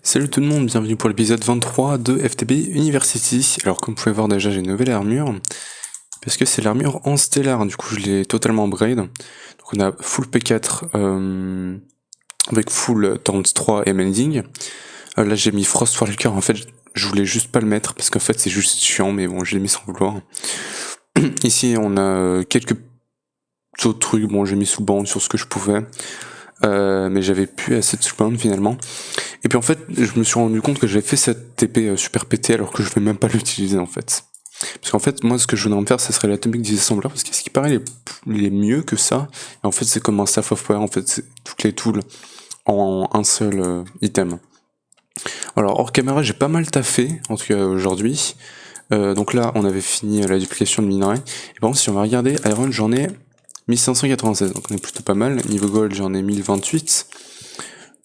Salut tout le monde, bienvenue pour l'épisode 23 de FTB University. Alors comme vous pouvez voir déjà j'ai une nouvelle armure, parce que c'est l'armure en stellar, du coup je l'ai totalement upgrade. Donc on a full P4 avec full Torrents 3 et Mending. Là j'ai mis Frostwalker, en fait je voulais juste pas le mettre, parce qu'en fait c'est juste chiant, mais bon je l'ai mis sans vouloir. Ici on a quelques autres trucs, bon j'ai mis sous bande sur ce que je pouvais. Mais j'avais plus assez de sous-bande finalement. Et puis en fait, je me suis rendu compte que j'avais fait cette TP super pété alors que je vais même pas l'utiliser en fait. Parce qu'en fait, moi ce que je voudrais me faire, ça serait l'Atomic Disassembler, parce que ce qui paraît les mieux que ça, et en fait c'est comme un Staff of Power, en fait c'est toutes les tools en un seul item. Alors hors caméra, j'ai pas mal taffé, en tout cas aujourd'hui. Donc là, on avait fini la duplication de minerais. Et par contre, si on va regarder, Iron, j'en ai 1596, donc on est plutôt pas mal. Niveau Gold, j'en ai 1028.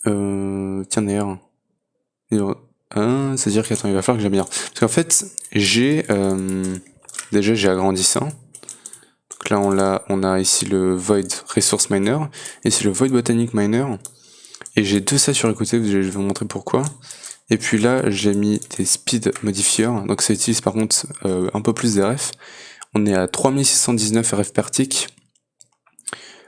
Tiens d'ailleurs, c'est-à-dire qu'attends, il va falloir que j'améliore. Parce qu'en fait, déjà j'ai agrandi ça. Donc là on a ici le Void Resource Miner, et c'est le Void Botanic Miner. Et j'ai deux ça sur le côté, je vais vous montrer pourquoi. Et puis là j'ai mis des speed modifiers, donc ça utilise par contre un peu plus d'RF. On est à 3619 RF per tick.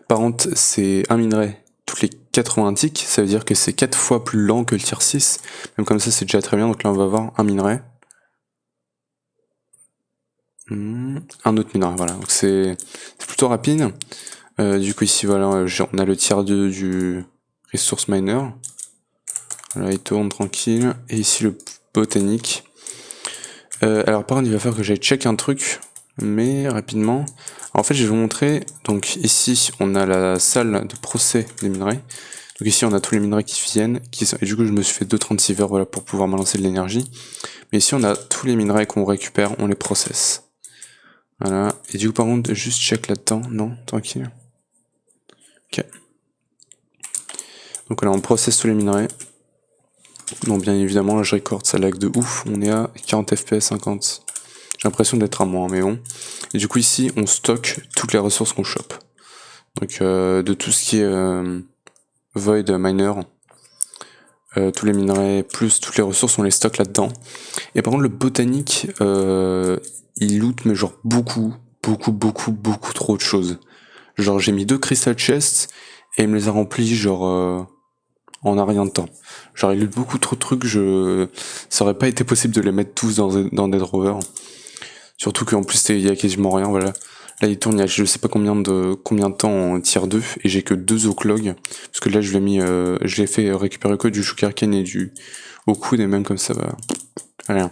Par contre c'est un minerai toutes les 80 ticks, ça veut dire que c'est 4 fois plus lent que le tier 6. Même comme ça c'est déjà très bien, donc là on va avoir un minerai. Un autre minerai, voilà, donc c'est plutôt rapide. Du coup ici voilà, on a le tier 2 du Resource Miner. Voilà, il tourne tranquille. Et ici le botanique. Alors par contre il va falloir que j'aille check un truc, mais rapidement. Alors, en fait je vais vous montrer, donc ici on a la salle de procès des minerais. Donc ici on a tous les minerais qui viennent, et du coup je me suis fait 2 transceivers voilà, pour pouvoir balancer de l'énergie. Mais ici on a tous les minerais qu'on récupère, on les processe. Voilà, et du coup par contre juste check là-dedans, non, tranquille. Ok. Donc là on processe tous les minerais. Donc bien évidemment là je recorde, ça lag de ouf, on est à 40 fps 50. J'ai l'impression d'être à moins, mais bon. Et du coup ici on stocke toutes les ressources qu'on chope. Donc de tout ce qui est Void Miner, tous les minerais plus toutes les ressources on les stocke là-dedans. Et par contre le botanique il loot mais genre beaucoup trop de choses. Genre j'ai mis 2 crystal chests et il me les a remplis genre en un rien de temps. Genre il loot beaucoup trop de trucs, ça aurait pas été possible de les mettre tous dans Dead Rover. Surtout qu'en plus il y a quasiment rien, voilà. Là il tourne il y a je sais pas combien de temps en tier 2 et j'ai que 2 Oclog. Parce que là je l'ai fait récupérer que du Shukarken et du Okun et même comme ça va. Rien.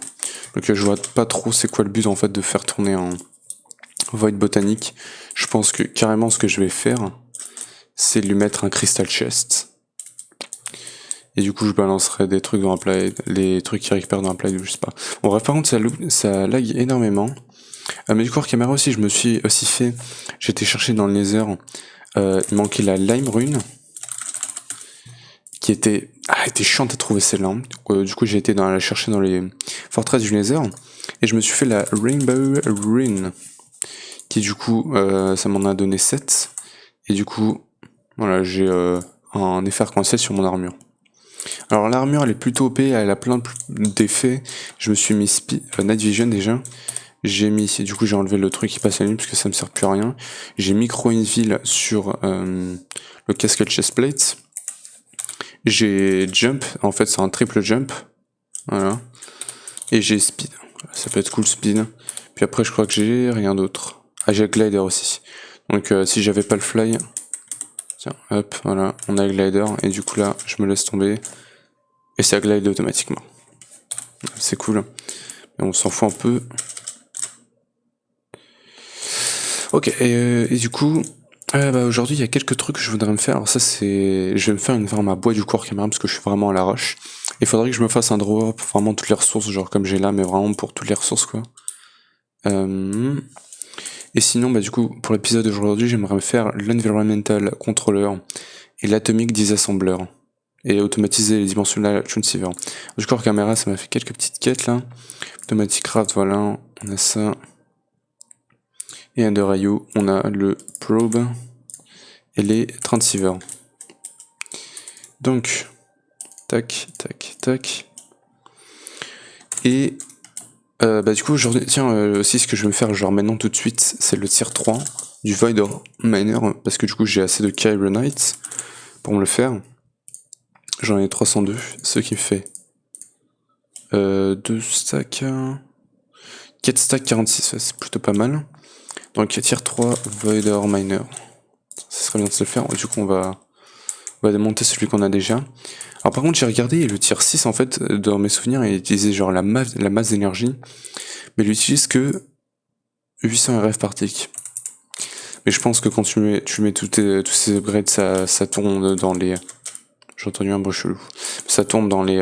Donc je vois pas trop c'est quoi le but en fait de faire tourner un Void Botanique. Je pense que carrément ce que je vais faire, c'est lui mettre un Crystal Chest. Et du coup je balancerai des trucs dans la play, les trucs qui récupèrent dans la play, je sais pas. Bon bref par contre ça lag énormément. Mais du coup hors caméra aussi je me suis aussi fait, j'étais chercher dans le Nether, il manquait la Lime Rune, qui était chiante à trouver celle-là. Du coup j'ai été la chercher dans les forteresses du Nether, et je me suis fait la Rainbow Rune, qui du coup ça m'en a donné 7, et du coup voilà j'ai un effet arc-en-ciel sur mon armure. Alors l'armure elle est plutôt OP, elle a plein d'effets. Je me suis mis Night Vision déjà. J'ai mis, du coup j'ai enlevé le truc qui passe la nuit parce que ça me sert plus à rien. J'ai Micro Invil sur le casque chestplate. J'ai Jump, en fait c'est un triple jump. Voilà. Et j'ai Speed. Ça peut être cool Speed. Puis après je crois que j'ai rien d'autre. Ah j'ai Glider aussi. Donc si j'avais pas le Fly... Tiens, hop, voilà, on a le Glider. Et du coup là, je me laisse tomber. Et ça glide automatiquement. C'est cool. Mais on s'en fout un peu. Ok, et du coup, aujourd'hui il y a quelques trucs que je voudrais me faire. Alors ça c'est... Je vais me faire une farm à bois du coup hors caméra parce que je suis vraiment à l'arrache. Il faudrait que je me fasse un drawer pour vraiment toutes les ressources, genre comme j'ai là, mais vraiment pour toutes les ressources quoi. Et sinon, du coup, pour l'épisode d'aujourd'hui, j'aimerais me faire l'Environmental Controller et l'Atomic Disassembler. Et automatiser les dimensionnels transceiver. Du coup, hors caméra, ça m'a fait quelques petites quêtes là. Automatic Craft, voilà, on a ça. Et Under IO, on a le Probe et les transceivers. Donc, Tac, tac, tac. Et du coup aujourd'hui, tiens, aussi ce que je vais me faire genre maintenant tout de suite, c'est le tier 3 du Void Miner, parce que du coup j'ai assez de Kyronite pour me le faire. J'en ai 302, ce qui me fait 2 stacks, 4 stacks 46, c'est plutôt pas mal. Donc tier 3 Void Miner, ça serait bien de se le faire. Du coup on va démonter celui qu'on a déjà. Alors par contre j'ai regardé, et le tier 6 en fait, dans mes souvenirs, il utilisait genre la masse d'énergie, mais il utilise que 800 RF par tick. Mais je pense que quand tu mets tous ces upgrades, ça tourne dans les... J'ai entendu un bruit chelou. Ça tourne dans les...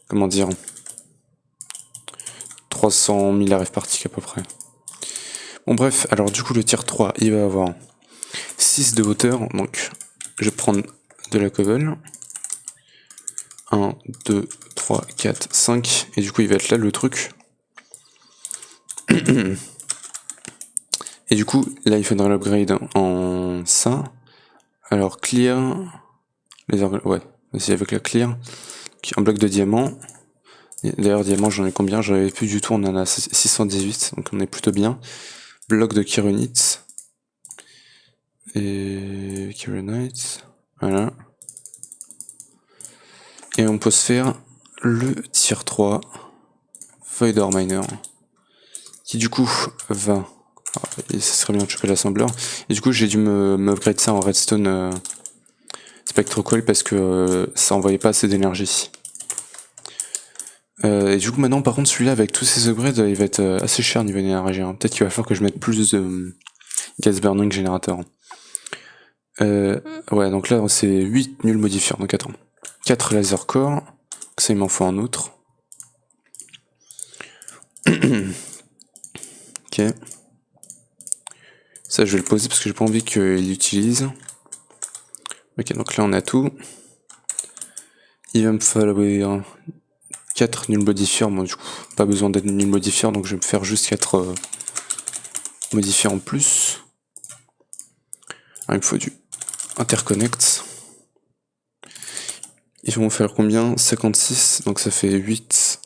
comment dire, 300 000 RF par tick à peu près. Bon bref, alors du coup le tier 3, il va avoir 6 de hauteur, donc je vais prendre de la cobble. 1, 2, 3, 4, 5, et du coup il va être là le truc. Et du coup, là il faudra l'upgrade en ça. Alors clear, ouais, vas-y avec la clear, un bloc de diamant. D'ailleurs diamant j'en ai combien? J'en avais plus du tout, on en a 618, donc on est plutôt bien. Bloc de Kyronite. Et Kyronite, voilà. Et on peut se faire le tier 3 Void Miner, qui du coup va... Et ça serait bien de choper l'assembleur. Et du coup j'ai dû me upgrade ça en redstone Spectrocoil parce que ça envoyait pas assez d'énergie. Et du coup maintenant par contre celui-là avec tous ces upgrades il va être assez cher niveau énergie. Hein. Peut-être qu'il va falloir que je mette plus de gas burning générateur. Ouais donc là c'est 8 nuls modifieurs, donc attends. 4 laser core, ça il m'en faut un autre. Ok. Ça je vais le poser parce que j'ai pas envie qu'il l'utilise. Ok donc là on a tout. Il va me falloir 4 nuls modifieurs, moi du coup pas besoin d'être nul modifieur donc je vais me faire juste 4 modifieurs en plus. Alors, il me faut du interconnect. Ils vont faire combien? 56, donc ça fait 8,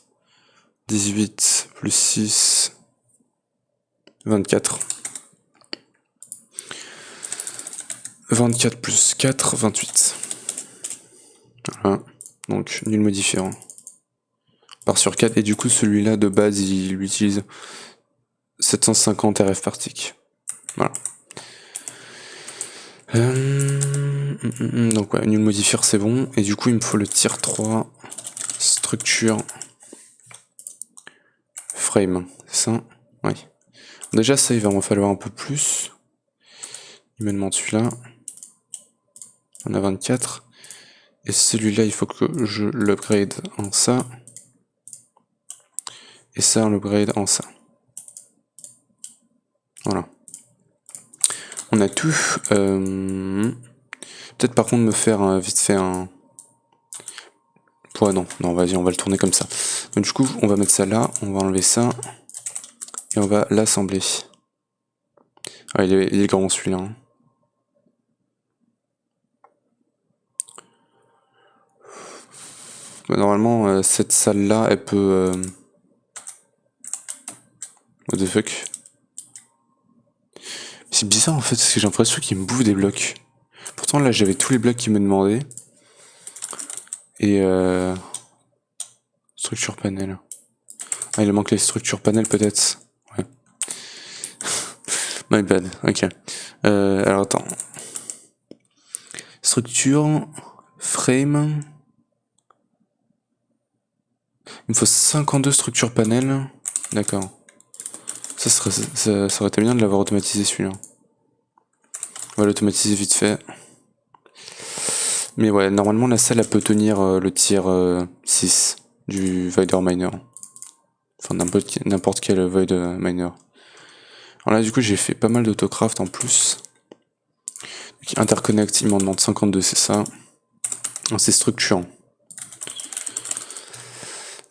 18, plus 6, 24. 24 plus 4, 28. Voilà, donc nul modifiant. Part sur 4, et du coup celui-là de base il utilise 750 RF par tick. Voilà. Donc ouais, nul modifier c'est bon, et du coup il me faut le tier 3 structure frame, c'est ça? Ouais. Déjà ça il va m'en falloir un peu plus. Il me demande celui-là. On a 24. Et celui-là il faut que je l'upgrade en ça. Et ça on l'upgrade en ça. Voilà. On a tout. Peut-être par contre me faire vite fait un... Ouais non, vas-y on va le tourner comme ça. Donc du coup on va mettre ça là, on va enlever ça. Et on va l'assembler. Ah il est grand celui-là. Hein. Normalement cette salle là elle peut... What the fuck? C'est bizarre en fait parce que j'ai l'impression qu'il me bouffe des blocs. Pourtant là j'avais tous les blocs qu'il me demandait. Et structure panel. Ah il manque les structures panel peut-être. Ouais. My bad, ok. Alors attends. Structure, frame. Il me faut 52 structures panel. D'accord. Ça aurait été bien de l'avoir automatisé celui-là. On va l'automatiser vite fait. Mais ouais, normalement la salle elle peut tenir le tier 6 du Void Miner. Enfin n'importe quel Void Miner. Alors là du coup j'ai fait pas mal d'autocraft en plus. Donc, interconnect il m'en demande 52, c'est ça. C'est structurant.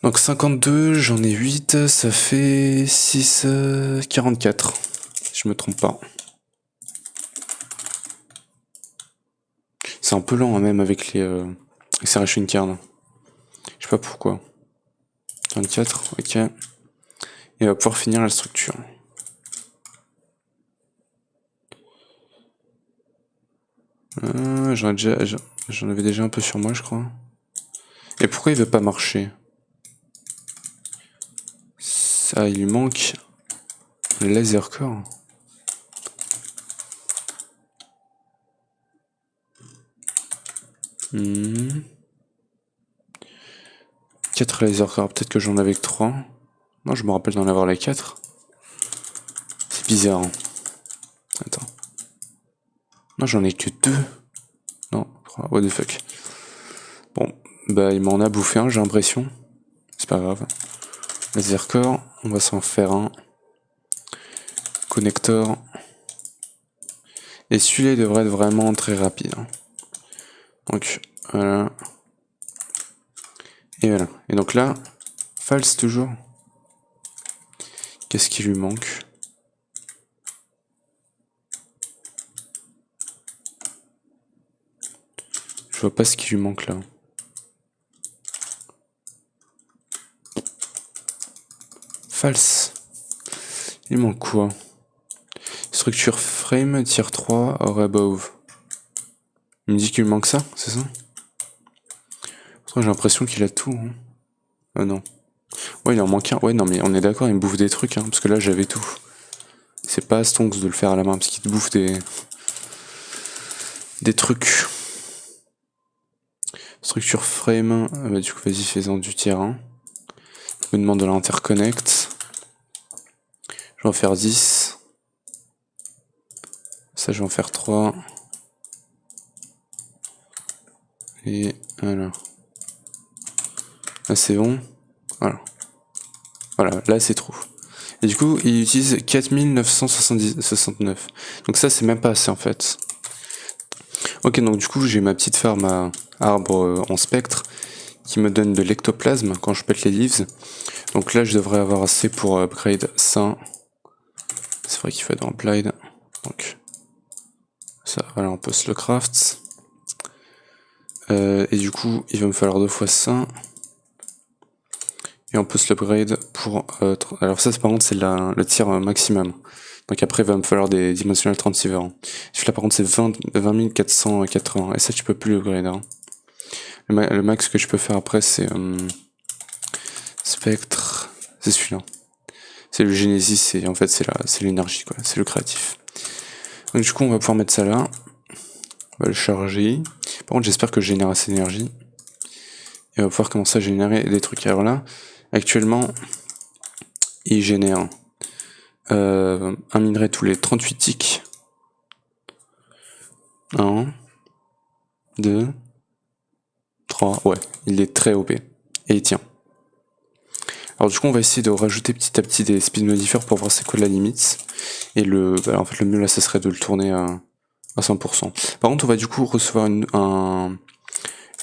Donc 52, j'en ai 8, ça fait 6, 44. Si je me trompe pas. C'est un peu lent hein, même avec les Il s'est arraché une carte. Je sais pas pourquoi. 24, ok. Et on va pouvoir finir la structure. J'en avais déjà un peu sur moi, je crois. Et pourquoi il veut pas marcher? Ça, il lui manque le laser core. Hmm. 4 laser core, peut-être que j'en avais que 3. Non, je me rappelle d'en avoir les 4. C'est bizarre. Hein. Attends. Non, j'en ai que 2. Non, 3. What the fuck. Bon, bah il m'en a bouffé un, j'ai l'impression. C'est pas grave. Laser core, on va s'en faire un. Connector. Et celui-là, il devrait être vraiment très rapide. Hein. Donc, voilà. Et voilà. Et donc là, false toujours. Qu'est-ce qui lui manque? Je vois pas ce qui lui manque là. False. Il manque quoi? Structure frame, tier 3, or above. Il me dit qu'il lui manque ça, c'est ça? J'ai l'impression qu'il a tout. Hein. Ah non. Ouais, il en manque un. Ouais, non, mais on est d'accord, il me bouffe des trucs, hein, parce que là, j'avais tout. C'est pas Stonks de le faire à la main, parce qu'il te bouffe des trucs. Structure frame, bah, du coup, vas-y, fais-en du tier 1. Je me demande de l'interconnect. Je vais en faire 10. Ça, je vais en faire 3. Et voilà. Là, c'est bon. Voilà. Voilà, là, c'est trop. Et du coup, il utilise 4969. Donc ça, c'est même pas assez, en fait. Ok, donc du coup, j'ai ma petite farm à arbre en spectre qui me donne de l'ectoplasme quand je pète les leaves. Donc là, je devrais avoir assez pour upgrade ça. C'est vrai qu'il faut être en applied. Donc ça, voilà, on peut se le craft. Et du coup, il va me falloir 2 fois ça. Et on peut se l'upgrade pour... alors ça, par contre, c'est le tir maximum. Donc après, il va me falloir des dimensional transceivers. Celui-là, par contre, c'est 20 480. Et ça, tu peux plus l'upgrade. Hein. Le max que je peux faire après, c'est... Spectre... C'est celui-là. C'est le Genesis, et en fait, c'est l'énergie, quoi. C'est le créatif. Donc du coup, on va pouvoir mettre ça là. On va le charger. Par contre, j'espère que je génère assez d'énergie. Et on va pouvoir commencer à générer des trucs. Alors là, actuellement, il génère un minerai tous les 38 ticks. 1, 2, 3. Ouais, il est très OP. Et il tient. Alors du coup, on va essayer de rajouter petit à petit des speed modifiers pour voir c'est quoi la limite. Et en fait, le mieux là, ça serait de le tourner à 100%. Par contre, on va du coup recevoir une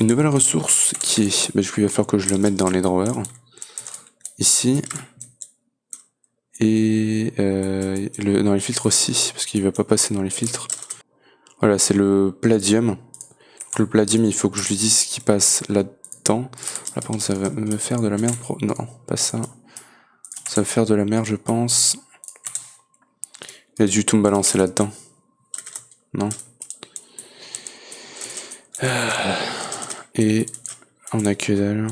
nouvelle ressource qui est... Bah, du coup, il va falloir que je le mette dans les drawers. Ici. Et dans les filtres aussi, parce qu'il va pas passer dans les filtres. Voilà, c'est le palladium. Le palladium, il faut que je lui dise qu'il passe là-dedans. Là, par contre, ça va me faire de la merde. Non, pas ça. Ça va faire de la merde, je pense. Il a dû tout me balancer là-dedans. Non. Et on a que dalle.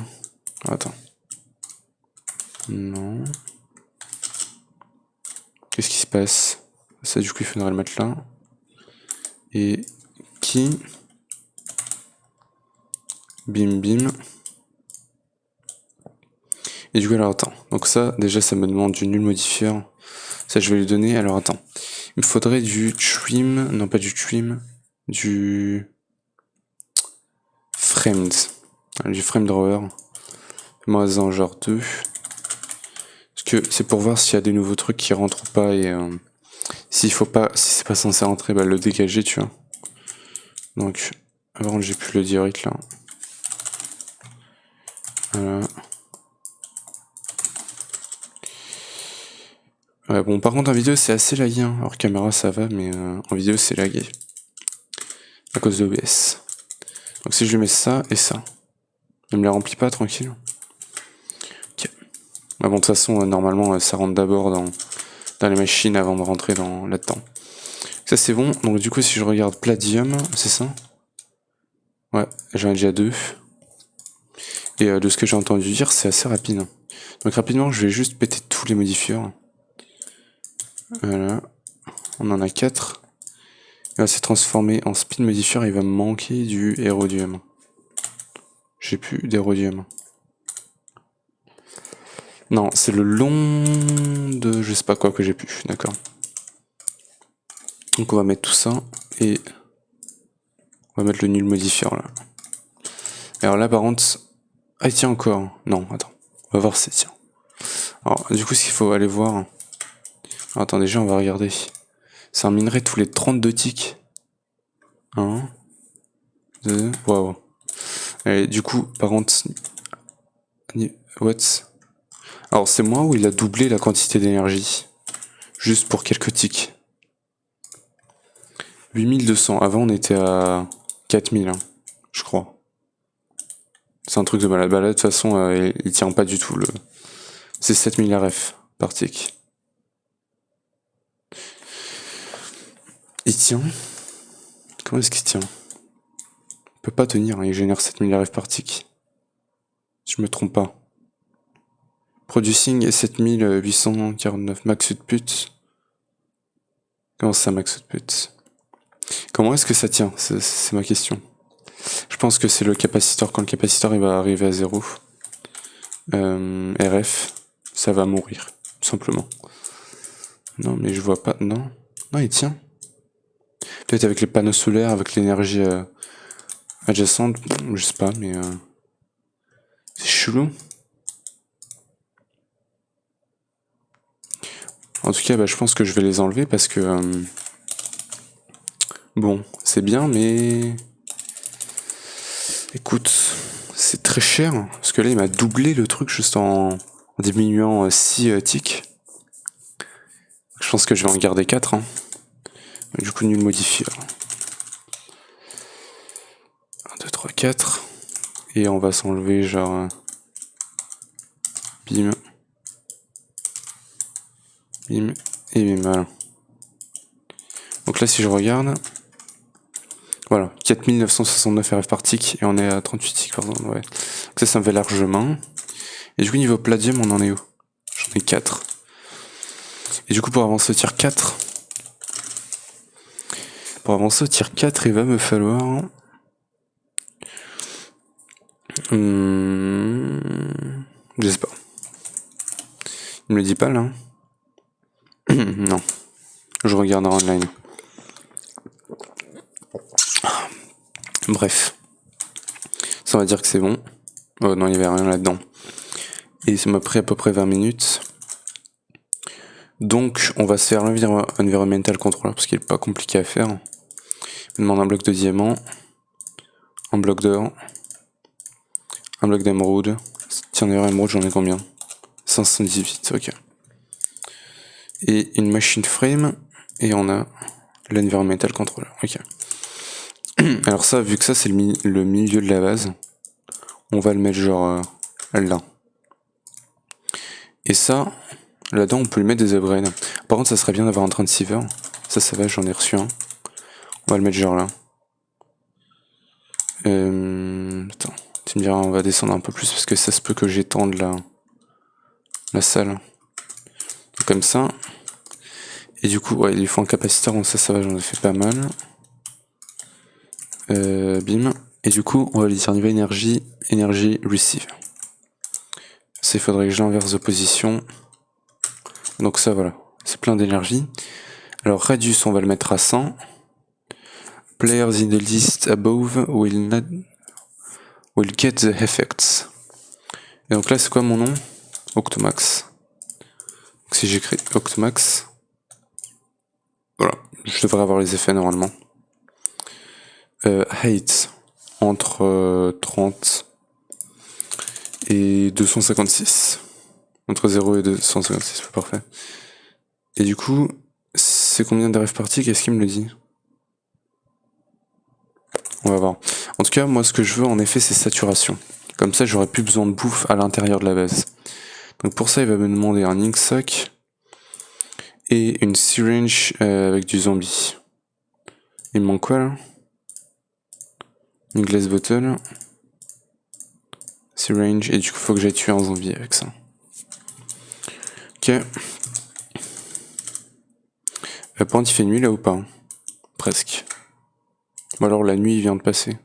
Attends. Non. Qu'est-ce qui se passe? Ça, du coup, il faudrait le mettre là. Et qui? Bim bim. Et du coup, alors attends. Donc ça, déjà, ça me demande du nul modifier. Ça, je vais lui donner. Alors attends. Il me faudrait du trim. Non, pas du trim. Du framed. Du frame drawer. Moi, en genre 2. Parce que c'est pour voir s'il y a des nouveaux trucs qui rentrent ou pas. Et si c'est pas censé rentrer, bah le dégager, tu vois. Donc, avant, j'ai pu le direct là. Voilà. Ouais, bon, par contre, en vidéo, c'est assez lagué. Hein. Alors, caméra, ça va, mais en vidéo, c'est lagué. À cause de OBS. Donc, si je mets ça et ça. Il me les remplit pas, tranquille. Ok. Bah bon, de toute façon, normalement, ça rentre d'abord dans les machines avant de rentrer là-dedans. Ça, c'est bon. Donc, du coup, si je regarde Palladium, c'est ça? Ouais, j'en ai déjà 2. Et de ce que j'ai entendu dire, c'est assez rapide. Donc, rapidement, je vais juste péter tous les modifieurs. Voilà. On en a 4. Il va se transformer en speed modifier. Il va me manquer du hérodium. J'ai plus d'hérodium. Non, c'est le long de je sais pas quoi que j'ai plus, d'accord. Donc on va mettre tout ça et on va mettre le nul modifier là. Alors là par contre, ah il tient encore. Non, attends, on va voir si tient. Alors du coup ce qu'il faut aller voir. Alors, attends déjà on va regarder. C'est un minerai tous les 32 ticks. 1, 2, waouh. Et du coup par contre, what? Alors c'est moi ou il a doublé la quantité d'énergie? Juste pour quelques ticks. 8200, avant on était à 4000, hein, je crois. C'est un truc de malade. Bah là de toute façon il tient pas du tout le... C'est 7000 RF par tick. Il tient? Comment est-ce qu'il tient? Il peut pas tenir, hein, il génère 7000 RF par tick. Si je me trompe pas. Producing 7849 max output. Comment ça max output? Comment est-ce que ça tient? C'est ma question. Je pense que c'est le capaciteur. Quand le capaciteur il va arriver à 0, RF, ça va mourir, tout simplement. Non, mais je vois pas. Non, non, il tient. Peut-être avec les panneaux solaires, avec l'énergie adjacente, je sais pas, mais c'est chelou. En tout cas, bah, je pense que je vais les enlever parce que bon, c'est bien, mais écoute, c'est très cher parce que là, il m'a doublé le truc juste en diminuant 6 ticks. Je pense que je vais en garder 4. Hein. Du coup, nul modifier. 1, 2, 3, 4. Et on va s'enlever genre... bim. Bim. Et bim, voilà. Donc là, si je regarde... Voilà, 4969 RF par tick. Et on est à 38 ticks par seconde, ouais. Donc ça me fait largement. Et du coup, niveau Palladium, on en est où? J'en ai 4. Et du coup, pour avancer au tier 4... Pour avancer au tier 4, il va me falloir... Je sais pas. Il me le dit pas là. Non. Je regarde en online. Bref. Ça va dire que c'est bon. Oh non, il n'y avait rien là-dedans. Et ça m'a pris à peu près 20 minutes. Donc, on va se faire l'environmental controller parce qu'il est pas compliqué à faire. Il me demande un bloc de diamant, un bloc d'or, un bloc d'émeraude. Tiens, d'ailleurs, émeraude, j'en ai combien? 518, ok. Et une machine frame, et on a l'environmental controller, ok. Alors ça, vu que ça c'est le milieu de la base, on va le mettre genre là. Et ça, là-dedans on peut lui mettre des upgrades. Par contre ça serait bien d'avoir un transceiver. Ça va, j'en ai reçu un. On va le mettre genre là. Attends, tu me diras, on va descendre un peu plus parce que ça se peut que j'étende la salle. Donc, comme ça. Et du coup, ouais, il lui faut un capaciteur, donc ça va, j'en ai fait pas mal. Bim. Et du coup, on va lui dire niveau énergie, énergie receive. Ça, il faudrait que j'inverse de position. Donc ça, voilà, c'est plein d'énergie. Alors, Radius, on va le mettre à 100. Players in the list above will get the effects. Et donc là, c'est quoi mon nom? Octomax. Donc si j'écris Octomax, voilà, je devrais avoir les effets normalement. Height entre 30 et 256. Entre 0 et 256, c'est parfait. Et du coup, c'est combien de rêves parties? Qu'est-ce qu'il me le dit? On va voir. En tout cas, moi, ce que je veux, en effet, c'est saturation. Comme ça, j'aurai plus besoin de bouffe à l'intérieur de la base. Donc pour ça, il va me demander un ink sac et une syringe avec du zombie. Il me manque quoi là? Une glass bottle, syringe, et du coup, faut que j'aille tuer un zombie avec ça. Ok. Par contre, il fait nuit là ou pas? Presque. Ou alors la nuit vient de passer.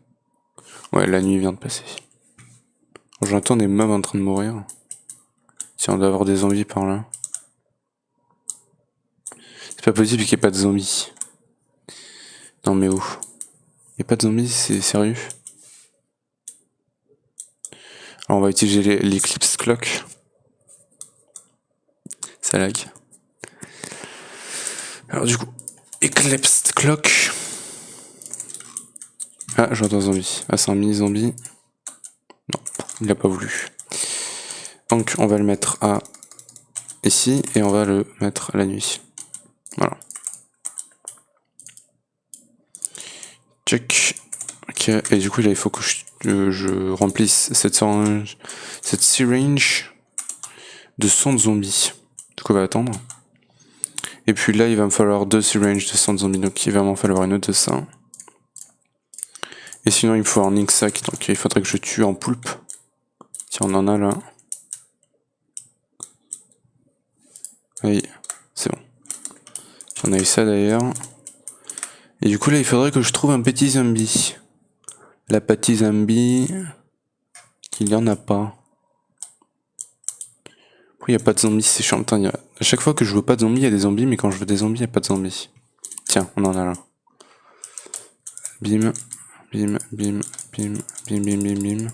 Ouais, la nuit vient de passer. J'entends des mobs en train de mourir. Tiens, on doit avoir des zombies par là. C'est pas possible qu'il n'y ait pas de zombies. Non mais où? Il n'y a pas de zombies, c'est sérieux? Alors on va utiliser l'Eclipse Clock. Ça lag. Alors du coup, Eclipse Clock. Ah, j'entends un zombie. Ah, c'est un mini zombie. Non, il n'a pas voulu. Donc on va le mettre à ici et on va le mettre à la nuit. Voilà. Check. Ok, et du coup là il faut que je remplisse cette syringe de sang de zombies. Du coup on va attendre. Et puis là il va me falloir 2 syringes de sang de zombies, donc il va m'en falloir une autre de ça. Et sinon il me faut un ink sac, donc il faudrait que je tue en poulpe. Tiens, on en a là. Oui, c'est bon. On a eu ça d'ailleurs. Et du coup là il faudrait que je trouve un petit zombie. La petit zombie... Il y en a pas. Pourquoi il n'y a pas de zombies? C'est chiant. Putain, à chaque fois que je veux pas de zombies, il y a des zombies, mais quand je veux des zombies, il n'y a pas de zombies. Tiens, on en a là. Bim, bim, bim, bim, bim, bim, bim, bim.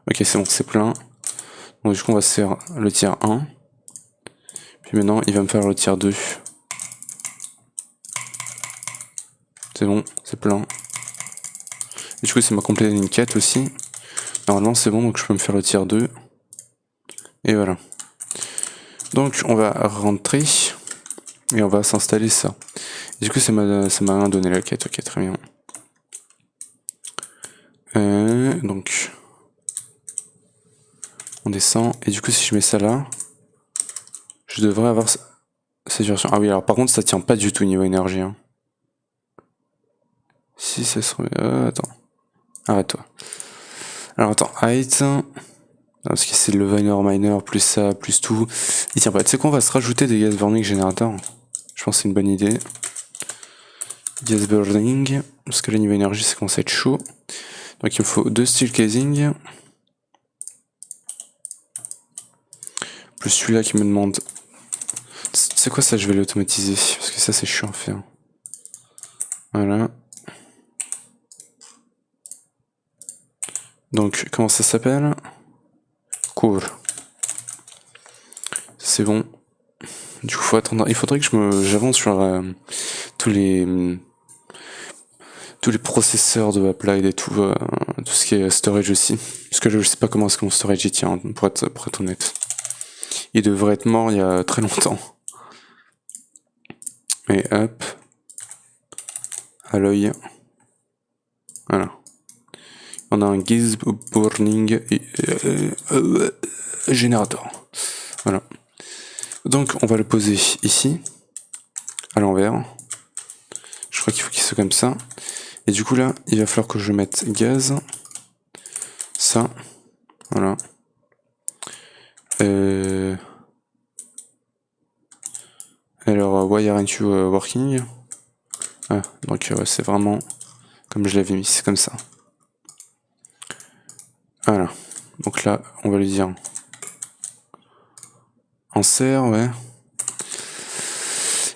Ok, c'est bon, c'est plein. Donc du coup, on va se faire le tier 1. Puis maintenant, il va me faire le tier 2. C'est bon, c'est plein. Et du coup, c'est ma complète une quête aussi. Normalement, c'est bon, donc je peux me faire le tier 2. Et voilà. Donc, on va rentrer. Et on va s'installer ça. Et du coup, ça m'a donné la quête. Ok, très bien. Donc, on descend. Et du coup, si je mets ça là, je devrais avoir saturation. Ah oui, alors par contre, ça tient pas du tout niveau énergie. Hein. Si ça se remet... attends. Arrête-toi. Alors attends, height. Parce que c'est le Viner Miner, plus ça, plus tout. Il tient pas. Tu sais quoi, on va se rajouter des gas burning générateurs. Je pense que c'est une bonne idée. Gas burning. Parce que le niveau énergie, ça commence à être chaud. Donc il me faut 2 steel casing. Plus celui-là qui me demande... C'est quoi ça? Je vais l'automatiser. Parce que ça, c'est chiant à faire. Voilà. Donc, comment ça s'appelle? Couvre. C'est bon. Du coup, faut attendre. Il faudrait que j'avance sur tous les processeurs de Applied et tout ce qui est storage aussi. Parce que je sais pas comment est-ce que mon storage y tient, pour être honnête. Il devrait être mort il y a très longtemps. Et hop. À l'œil. Voilà. On a un gas burning générateur. Voilà. Donc on va le poser ici, à l'envers. Je crois qu'il faut qu'il soit comme ça. Et du coup là, il va falloir que je mette gaz. Ça. Voilà. Alors, why aren't you working? Ah, donc c'est vraiment comme je l'avais mis, c'est comme ça. Voilà. Donc là, on va lui dire en serre, ouais.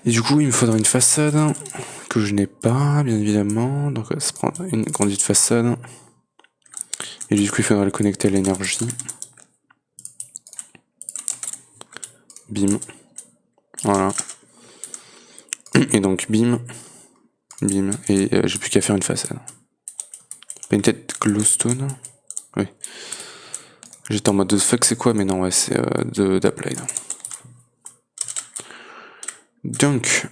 Et du coup, il me faudra une façade que je n'ai pas, bien évidemment. Donc, on va se prendre une conduite façade. Et du coup, il faudra le connecter à l'énergie. Bim. Voilà. Et donc, bim. Bim. Et j'ai plus qu'à faire une façade. Painted glowstone. Oui. J'étais en mode de fuck, c'est quoi? Mais non, ouais, c'est d'Applied. Donc,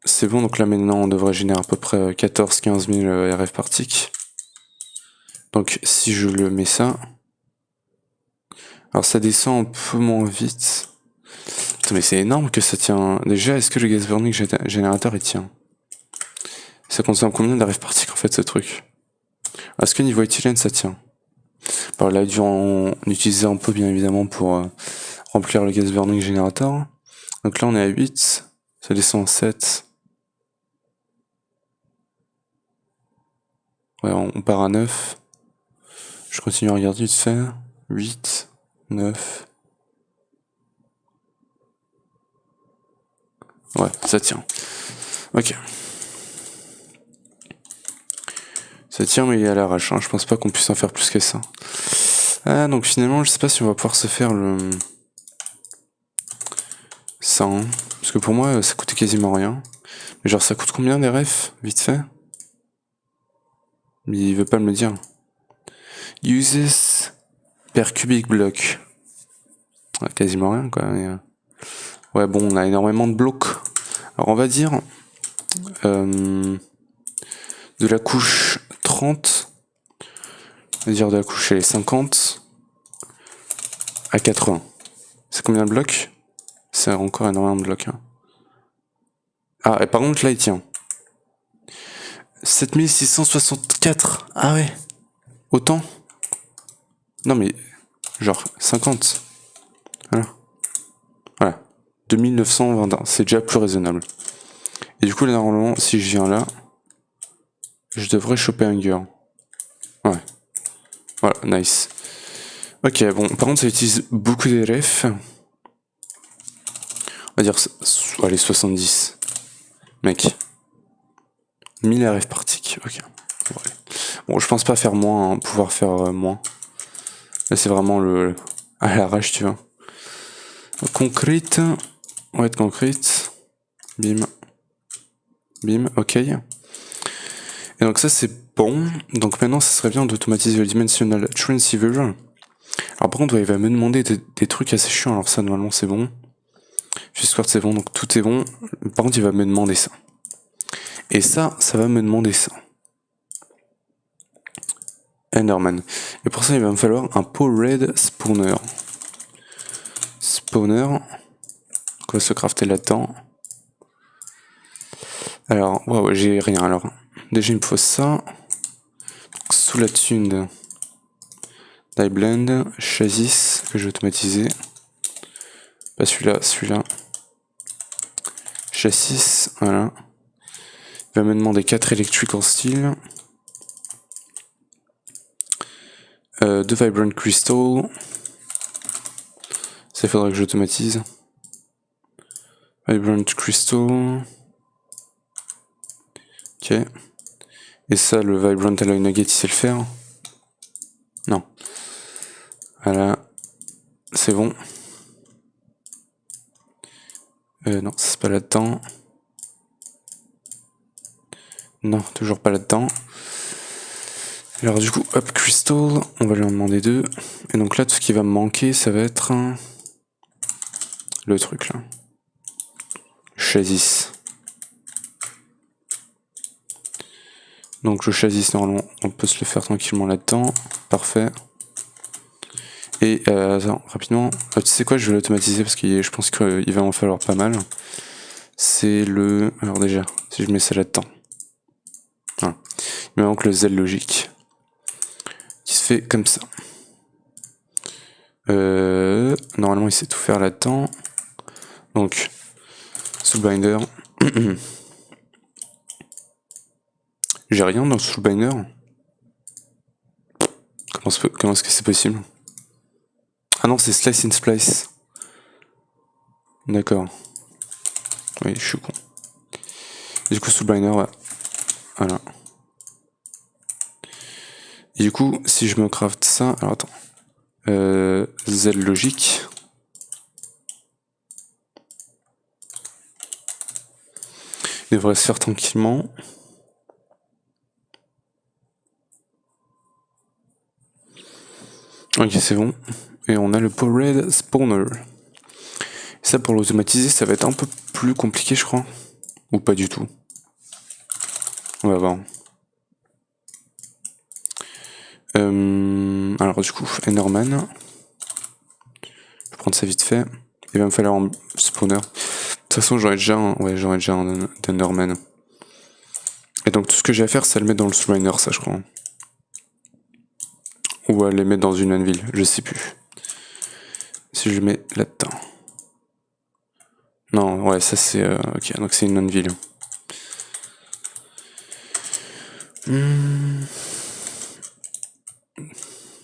c'est bon. Donc là, maintenant, on devrait générer à peu près 14-15 000 RF par tick. Donc, si je le mets ça, Alors ça descend un peu moins vite. Putain, mais c'est énorme que ça tient. Déjà, est-ce que le gas burning générateur il tient? Ça consomme combien d'arrêts partiques en fait ce truc? Est-ce que niveau éthylène ça tient? Alors là, il a dû en utiliser un peu bien évidemment pour remplir le gas burning générateur. Donc là on est à 8, ça descend à 7. Ouais, on part à 9. Je continue à regarder vite fait. 8, 9. Ouais, ça tient. Ok. Ça tient, mais il est à l'arrache. Hein. Je pense pas qu'on puisse en faire plus que ça. Ah, donc finalement, je sais pas si on va pouvoir se faire le... ça. Hein. Parce que pour moi, ça coûtait quasiment rien. Mais genre, ça coûte combien des refs, vite fait? Mais il veut pas me le dire. Uses per cubic block. Ouais, quasiment rien, quoi. Mais, ouais, bon, on a énormément de blocs. Alors, on va dire... de la couche 30... On va dire de la couche 50 à 80. C'est combien de blocs? C'est encore énormément de blocs. Hein. Ah, et par contre, là, il tient. 7664. Ah ouais. Autant? Non, mais... genre, 50. Voilà. Voilà. 2921. C'est déjà plus raisonnable. Et du coup, là, normalement, si je viens là, je devrais choper un gear. Ouais. Voilà, nice. Ok, bon, par contre, ça utilise beaucoup d'RF. On va dire, allez, 70. Mec. 1000 RF par tick, ok. Ouais. Bon, je pense pas faire moins, hein, pouvoir faire moins. Là, c'est vraiment le... à l'arrache, tu vois. Concrete. On va être concrete. Bim. Bim, ok. Et donc ça, c'est bon. Donc maintenant, ça serait bien d'automatiser le Dimensional Transceiver. Alors par contre, ouais, il va me demander des trucs assez chiants. Alors ça, normalement, c'est bon. Jusqu'à c'est bon, donc tout est bon. Par contre, il va me demander ça. Et ça va me demander ça. Enderman. Et pour ça, il va me falloir un Powered Spawner. Spawner. On va se crafter là-dedans. Alors, wow, j'ai rien alors. Déjà, il me faut ça. Donc, sous la thune. Die Blend. Chassis, que je vais automatiser. Pas celui-là, celui-là. Chassis, voilà. Il va me demander 4 électriques en style. 2 Vibrant Crystal. Ça, il faudra que j'automatise. Vibrant Crystal. Ok. Et ça, le Vibrant Alloy Nugget, il sait le faire? Non. Voilà. C'est bon. Non, c'est pas là-dedans. Non, toujours pas là-dedans. Alors du coup, hop, Crystal, on va lui en demander 2. Et donc là, tout ce qui va me manquer, ça va être le truc là. Chassis. Donc le chassis, normalement, on peut se le faire tranquillement là-dedans. Parfait. Et attends, rapidement, tu sais quoi, je vais l'automatiser parce que je pense qu'il va en falloir pas mal. C'est le... Alors déjà, si je mets ça là-dedans. Voilà. Il me manque le Z logique. Qui se fait comme ça. Normalement, il sait tout faire là-dedans. Donc, Soulbinder. J'ai rien dans Soulbinder. Comment est-ce que c'est possible? Ah non, c'est Slice and Splice. D'accord. Oui, je suis con. Du coup, Soulbinder, ouais. Voilà. Et du coup, si je me craft ça... Alors attends. Z logique. Il devrait se faire tranquillement. Ok, c'est bon. Et on a le Powered Spawner. Et ça, pour l'automatiser, ça va être un peu plus compliqué, je crois. Ou pas du tout. On va voir. Alors du coup, Enderman. prendre ça vite fait. Il va me falloir un spawner. De toute façon, j'aurais déjà un Enderman. Et donc tout ce que j'ai à faire, c'est le mettre dans le Shriner, ça je crois. Ou à les mettre dans une anvil, je sais plus. Si je le mets là-dedans. Non, ouais, ça c'est... ok, donc c'est une anvil.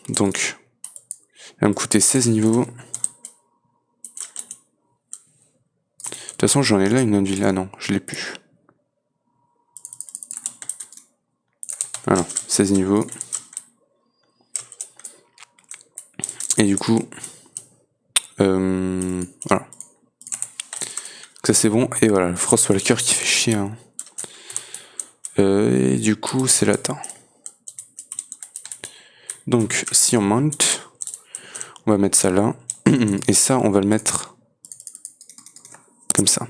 Donc, il va me coûter 16 niveaux. De toute façon, j'en ai là une anvil. Ah non, je l'ai plus. Voilà, 16 niveaux. Et du coup, voilà. Ça c'est bon. Et voilà, le Frostwalker qui fait chier. Hein. Et du coup, c'est latin. Donc, si on monte, on va mettre ça là. Et ça, on va le mettre comme ça.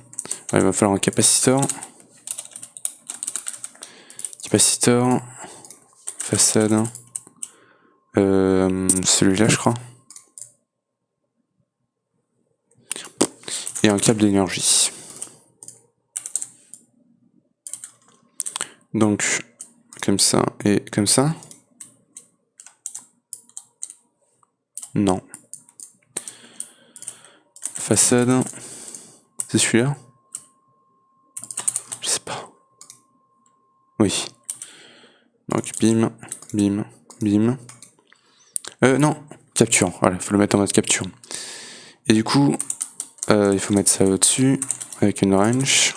Alors, il va falloir un capaciteur. Capaciteur. Façade. Celui-là, je crois. Et un câble d'énergie. Donc, comme ça et comme ça. Non. Façade. C'est celui-là? Je sais pas. Oui. Donc, bim, bim, bim. Non. Capture. Voilà, il faut le mettre en mode capture. Et du coup, il faut mettre ça au-dessus avec une wrench.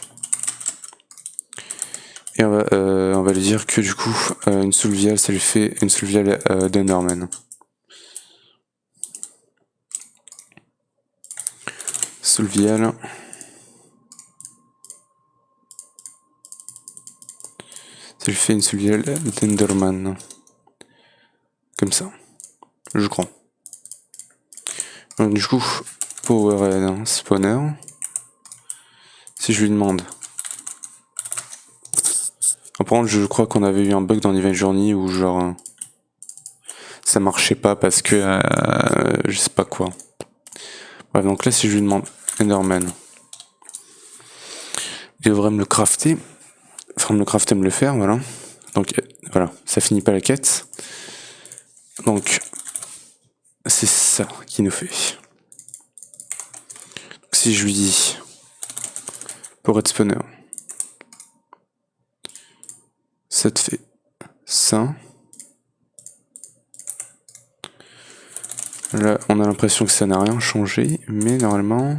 Et on va lui dire que du coup, une soul vial, ça lui fait une soul vial d'Enderman. Soul vial. Ça lui fait une soul vial d'Enderman. Comme ça. Je crois. Donc du coup, Powerhead, spawner. Si je lui demande... Par contre, je crois qu'on avait eu un bug dans Event Journey où genre... ça marchait pas parce que... je sais pas quoi. Bref, donc là, si je lui demande Enderman, il devrait me le crafter. Enfin, me le crafter, me le faire, voilà. Donc, voilà, ça finit pas la quête. Donc, c'est ça qu'il nous fait. Donc, si je lui dis... pour être spawner, ça te fait ça. Là, on a l'impression que ça n'a rien changé, mais normalement...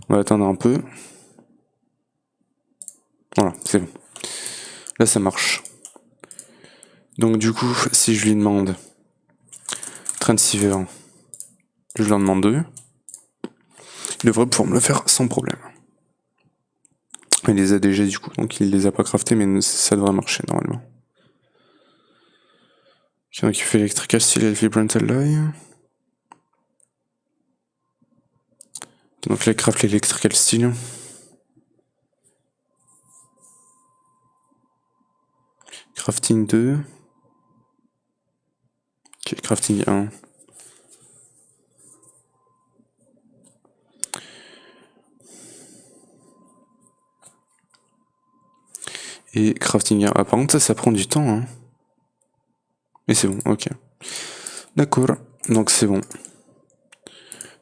on va attendre un peu. Voilà, c'est bon. Là, ça marche. Donc du coup, si je lui demande Transceiver, je lui en demande 2, il devrait pouvoir me le faire sans problème. Il les a déjà du coup, donc il les a pas craftés, mais ça devrait marcher normalement. Donc il fait Electrical Steel et Vibrant Alloy. Donc là, il craft l'Electrical Steel. Crafting 2. Ok, crafting 1. Et crafting 1. Ah, par contre, ça prend du temps, hein. Mais c'est bon, ok. D'accord, donc c'est bon.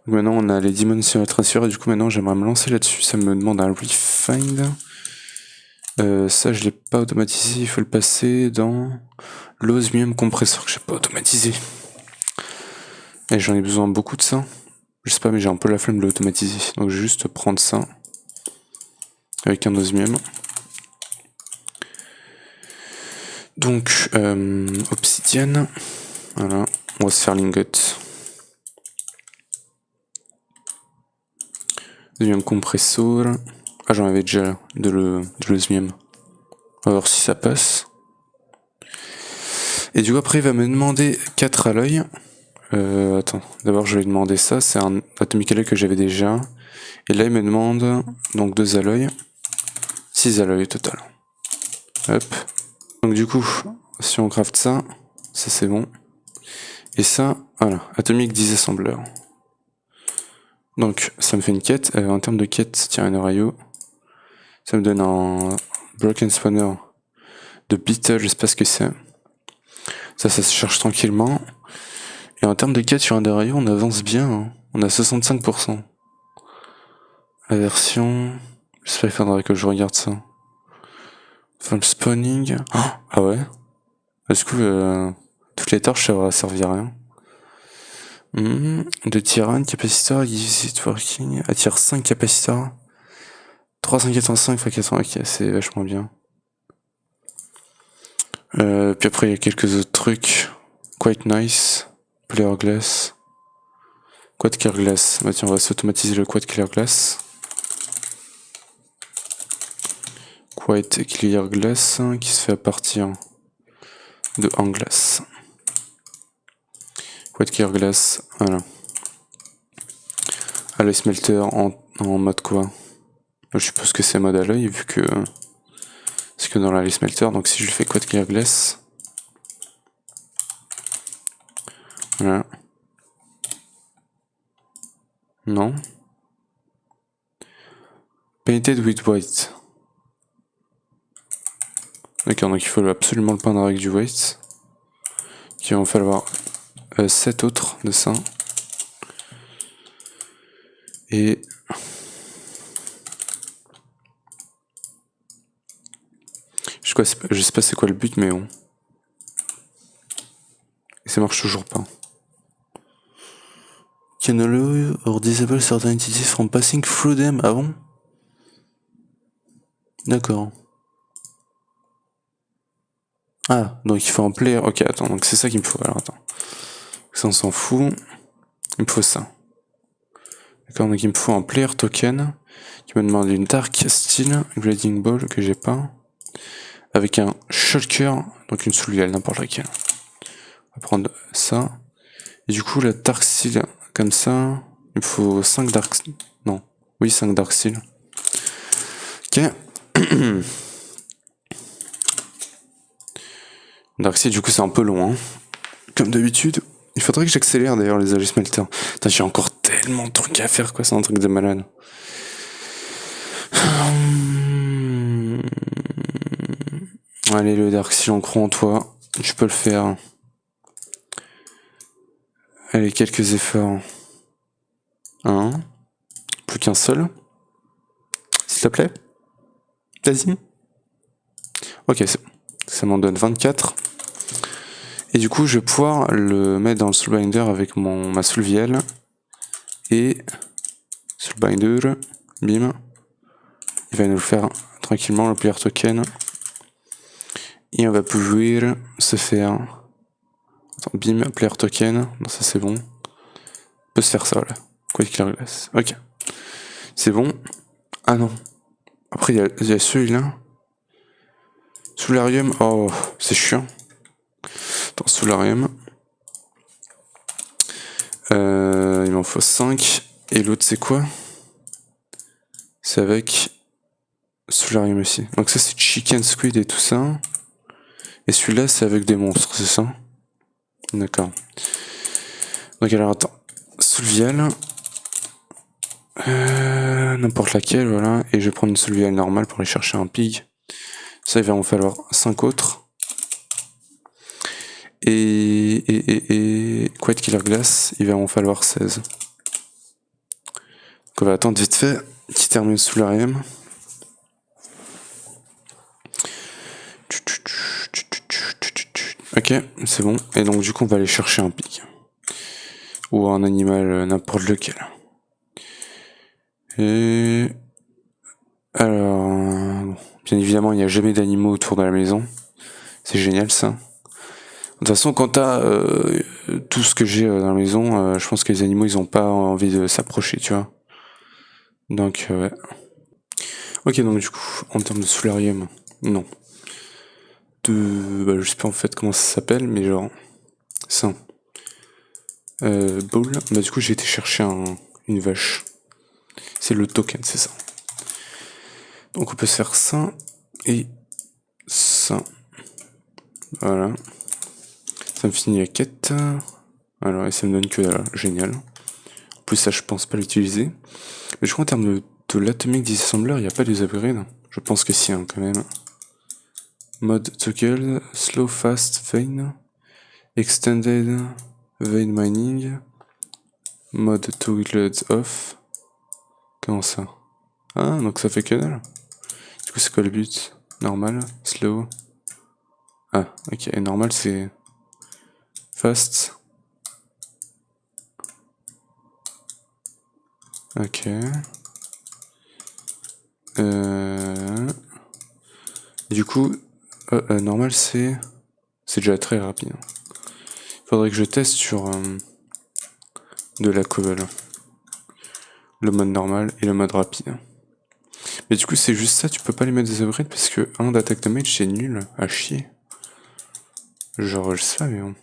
Donc maintenant, on a les dimensions à transférer, et du coup, maintenant, j'aimerais me lancer là-dessus. Ça me demande un refind. Ça, je l'ai pas automatisé, il faut le passer dans l'osmium compresseur que j'ai pas automatisé. Et j'en ai besoin beaucoup de ça. Je sais pas, mais j'ai un peu la flemme de l'automatiser. Donc je vais juste prendre ça avec un osmium. Donc, obsidienne. Voilà, on va se faire l'ingot. Osmium compressor. Ah, j'en avais déjà de l'osmium. On va voir si ça passe. Et du coup, après, il va me demander 4 alloys. Attends, d'abord je vais lui demander ça, c'est un atomic alloy que j'avais déjà. Et là il me demande donc 2 alloys. 6 alloys au total. Hop. Donc du coup, si on craft ça, ça c'est bon. Et ça, voilà, Atomic Disassembler. Donc ça me fait une quête. En termes de quête, tiens, un rayo. Ça me donne un Broken Spawner de Beetle, je sais pas ce que c'est. Ça se cherche tranquillement. Et en termes de quête sur un rayo, on avance bien. Hein. On a 65%. La version... J'espère qu'il faudra que je regarde ça. Fall spawning... Ah ouais. Est-ce que toutes les torches ça va servir à rien. De tyranne, capacitor, gives working, attire 5 capacitors. 385 x 400, ok, c'est vachement bien. Puis après il y a quelques autres trucs. Quite nice. Player glass. Quad clear glass. Bah tiens, on va s'automatiser le quad clear glass. Quite clear glass qui se fait à partir de un glass. Quite clear glass, voilà. Alloy smelter en mode quoi? Je suppose que c'est mode alloy vu que c'est que dans l'alloy smelter. Donc si je fais quad clear glass, voilà. Non. Painted with white. D'accord, donc il faut absolument le peindre avec du white. Il va en falloir 7 autres de ça. Et je sais pas c'est quoi le but, mais bon. Et ça marche toujours pas. Can allow or disable certain entities from passing through them. Ah bon? D'accord. Ah, donc il faut un player. Ok, attends, donc c'est ça qu'il me faut. Alors attends. Ça, on s'en fout. Il me faut ça. D'accord, donc il me faut un player token qui me demande une Dark Steel Grading Ball que j'ai pas. Avec un shulker, donc une soulvielle, n'importe laquelle. On va prendre ça. Et du coup, la Dark Steel, comme ça, il me faut 5 Dark Steel. Non, oui, 5 Dark Steel. Ok. Dark Steel, du coup, c'est un peu long, hein. Comme d'habitude. Il faudrait que j'accélère d'ailleurs les alloy smelters. Putain, j'ai encore tellement de trucs à faire, quoi. C'est un truc de malade. Allez, le Dark Steel, on croit en toi. Tu peux le faire. Allez, quelques efforts. Un. Plus qu'un seul. S'il te plaît. Vas-y. Ok, ça m'en donne 24. Et du coup, je vais pouvoir le mettre dans le Soulbinder avec ma Soulvielle. Et Soulbinder, bim. Il va nous le faire tranquillement, le player token. Et on va pouvoir se faire... Attends, bim, player token. Non, ça c'est bon. On peut se faire ça, là. Quoi clear glass. Ok. C'est bon. Ah non. Après, il y a celui-là. Soularium. Oh, c'est chiant. Attends, Soularium. Il m'en faut 5. Et l'autre, c'est quoi? C'est avec Soularium aussi. Donc ça, c'est Chicken Squid et tout ça. Et celui-là, c'est avec des monstres, c'est ça? D'accord. Donc alors, attends. Soulvielle. N'importe laquelle, voilà. Et je vais prendre une Soulvielle normale pour aller chercher un pig. Ça, il va en falloir 5 autres. Et Quite Killer Glass, il va en falloir 16. Donc on va attendre vite fait qu'il termine sous l'ARM. Ok, c'est bon. Et donc du coup on va aller chercher un pig. Ou un animal n'importe lequel. Et... Alors... Bien évidemment il n'y a jamais d'animaux autour de la maison. C'est génial ça. De toute façon, quand t'as tout ce que j'ai dans la maison, je pense que les animaux, ils ont pas envie de s'approcher, tu vois. Donc, ouais. Ok, donc du coup, en termes de soularium, non. Je sais pas en fait comment ça s'appelle, mais genre, ça. Bowl, bah du coup, j'ai été chercher une vache. C'est le token, c'est ça. Donc on peut se faire ça et ça. Voilà. Ça me finit la quête. Alors, et ça me donne que là, génial. En plus, ça, je pense pas l'utiliser. Mais je crois en termes de l'Atomic Disassembler, il n'y a pas des upgrades. Je pense que si, hein, quand même. Mode toggle, slow fast vein, extended vein mining, mode toggled off. Comment ça? Ah, donc ça fait que dalle. Du coup, c'est quoi le but? Normal, slow. Ah, ok, et normal c'est fast. Ok. Du coup, normal c'est déjà très rapide. Faudrait que je teste sur de la cobble. Le mode normal et le mode rapide. Mais du coup, c'est juste ça, tu peux pas les mettre des upgrades parce que 1 d'attaque damage c'est nul, à chier. Genre, je sais pas, mais bon.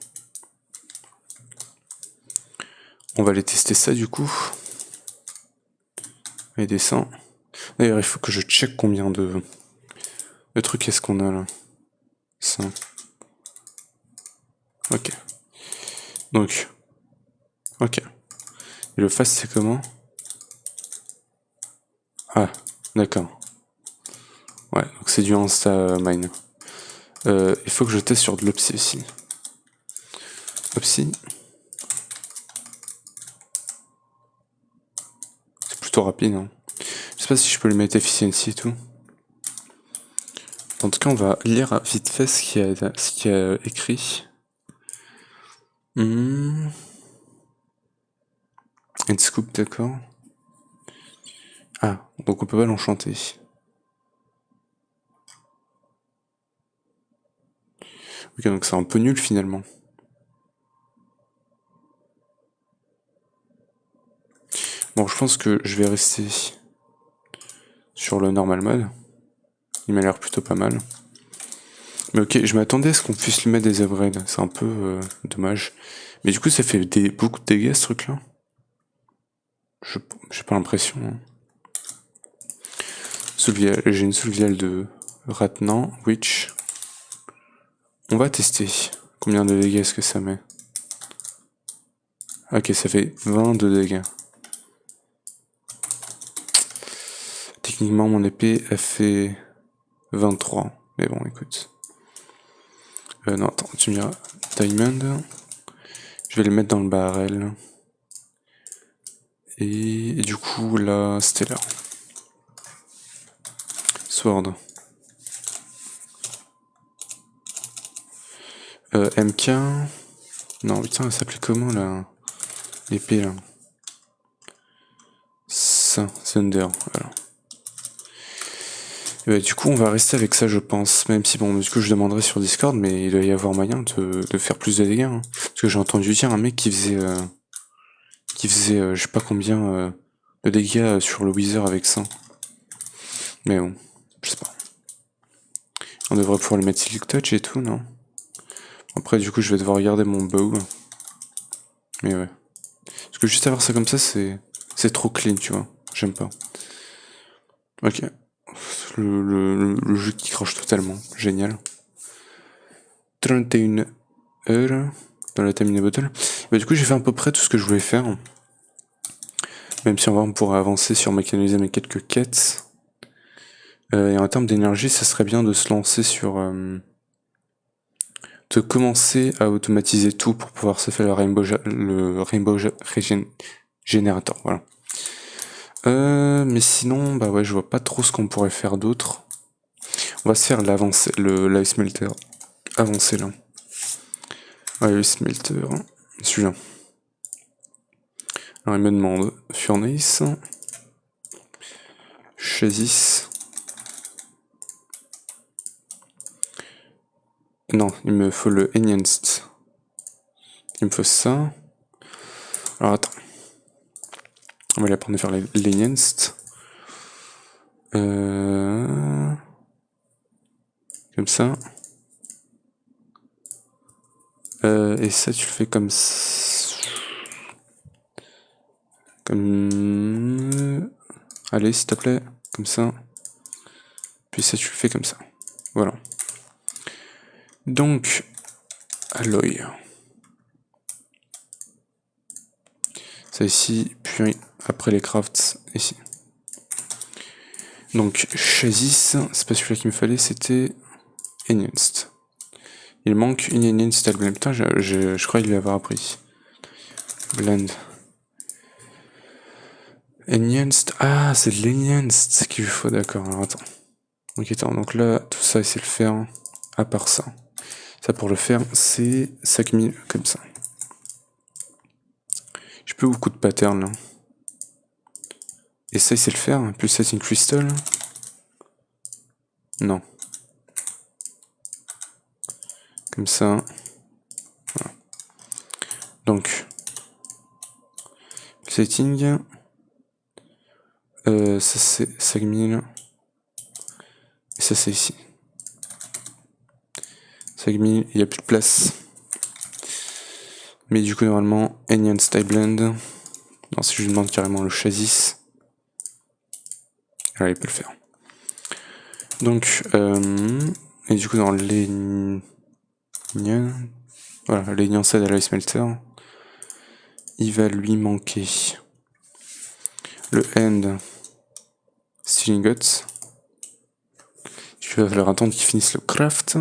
On va aller tester ça du coup. Et descend. D'ailleurs, il faut que je check combien de trucs est-ce qu'on a là. 100. Ok. Donc. Ok. Et le fast c'est comment? Ah, d'accord. Ouais, donc c'est du insta mine. Il faut que je teste sur de l'opsy aussi. Opsy. C'est plutôt rapide, hein. Je sais pas si je peux le mettre efficiency et tout. En tout cas, on va lire vite fait ce qu'il y a écrit. Une scoop, d'accord. Ah, donc on peut pas l'enchanter. Ok, donc c'est un peu nul finalement. Bon, je pense que je vais rester sur le normal mode. Il m'a l'air plutôt pas mal. Mais ok, je m'attendais à ce qu'on puisse lui mettre des upgrades. C'est un peu dommage. Mais du coup, ça fait beaucoup de dégâts ce truc-là. J'ai pas l'impression. Hein. J'ai une Soulvial de Ratnan, Witch. On va tester. Combien de dégâts est-ce que ça met? Ok, ça fait 20 de dégâts. Techniquement, mon épée, elle fait 23. Mais bon, écoute. Non, attends, tu me diras. Diamond. Je vais le mettre dans le barrel. Et du coup, là, Stellar. Sword. MK. Non, putain, elle s'appelait comment, là? L'épée, là. Ça, Thunder, voilà. Et bah, du coup, on va rester avec ça, je pense. Même si, bon, du coup, je demanderai sur Discord, mais il doit y avoir moyen de faire plus de dégâts. Hein. Parce que j'ai entendu dire un mec qui faisait je sais pas combien de dégâts sur le Wither avec ça. Mais bon, je sais pas. On devrait pouvoir le mettre Silk Touch et tout, non? Après, du coup, je vais devoir regarder mon bow. Mais ouais. Parce que juste avoir ça comme ça, c'est trop clean, tu vois. J'aime pas. Ok. Le jeu qui crache totalement. Génial. 31 heures dans la Tamina Bottle. Bah, du coup, j'ai fait à peu près tout ce que je voulais faire. Même si on pourrait avancer sur mécaniser mes quelques quêtes. Et en termes d'énergie, ça serait bien de se lancer sur... de commencer à automatiser tout pour pouvoir se faire le Rainbow Generator, voilà. Mais sinon, bah ouais, je vois pas trop ce qu'on pourrait faire d'autre. On va se faire l'avancée, l'ice smelter avancé là. Ouais, ice smelter, celui-là. Alors il me demande Furnace, Chassis. Non, il me faut le Enhanced. Il me faut ça. Alors attends. On va aller apprendre à faire l'Enhanced. Comme ça. Et ça, tu le fais comme ça. Comme... Allez, s'il te plaît. Comme ça. Puis ça, tu le fais comme ça. Voilà. Donc, alloy. Ça ici, puis après les crafts, ici. Donc, chassis, c'est pas celui-là qu'il me fallait, c'était enhanced. Il manque une enhanced blend. Putain, je crois qu'il lui avoir appris. Blend. Enhanced. Ah, c'est de l'enhanced qu'il lui faut, d'accord. Alors attends. Ok, attends, donc là, tout ça, il sait le faire. À part ça. Ça, pour le faire, c'est 5000, comme ça. J'ai pas beaucoup de patterns là. Et ça, il sait le faire. Plus setting crystal. Non. Comme ça. Voilà. Donc. Setting. Ça c'est 5000. Et ça c'est ici. 5000, il n'y a plus de place. Mais du coup, normalement, Enhanced Style Blend. Non, si je lui demande carrément le chassis. Là, il peut le faire. Donc, et du coup, dans les. Voilà, les Nyansed Alloy Smelter. Il va lui manquer le End Stealing Guts. Il va falloir attendre qu'il finisse le craft.